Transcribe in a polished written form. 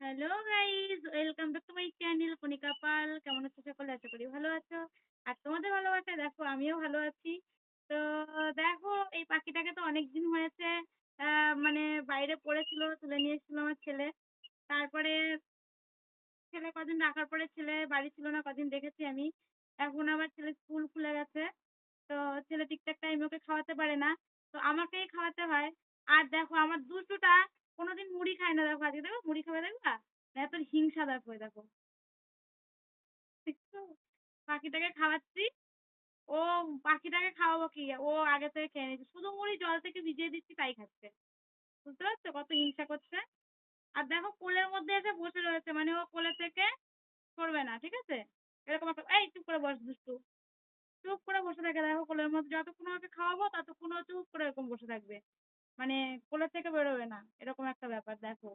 Hello guys, welcome back to my channel Kanika Pal. কেমন আছো সকলে? আশা করি ভালো আছো। আর তোমাদের ভালোবাসায় দেখো আমিও ভালো আছি। তো দেখো, এই পাখিটাকে তো অনেকদিন হয়েছে মানে বাইরে পড়েছিল, তুলে নিয়ে এসেছিল আমার ছেলে। তারপরে ছেলে কদিন রাখার পরে ছেলে বাড়ি ছিল না, কদিন দেখেছি আমি। এখন আবার ছেলে স্কুল খুলে গেছে। তো ছেলে ঠিকঠাক টাইমে ওকে খাওয়াতে পারে না। তো আমাকেই খাওয়াতে হয়। আর দেখো আমার দুষ্টুটা কোনোদিন মুড়ি খায় না। দেখো আজকে দেখো মুড়ি খাবে, দেখবা? এত হিংসা দেখো, এই দেখো। দেখছো? পাখিটাকে খাওয়াচ্ছি। ও পাখিটাকে খাওয়াবো কি, ও আগে থেকে খেয়ে নিচ্ছে, শুধু মুড়ি জল থেকে ভিজিয়ে দিচ্ছি তাই খাচ্ছে। বুঝতে পারছো কত হিংসা করছে? আর দেখো কোলের মধ্যে এসে বসে রয়েছে, মানে ও কোলে থেকে সরবে না, ঠিক আছে? এরকম একটা, এই চুপ করে বস দুষ্টু। চুপ করে বসে থাকে, দেখো কোলের মধ্যে যতক্ষণ ওকে খাওয়াবো ততক্ষণ ও চুপ করে এরকম বসে থাকবে। মানে কোলের থেকে বেরোবে না, এরকম একটা ব্যাপার দেখো।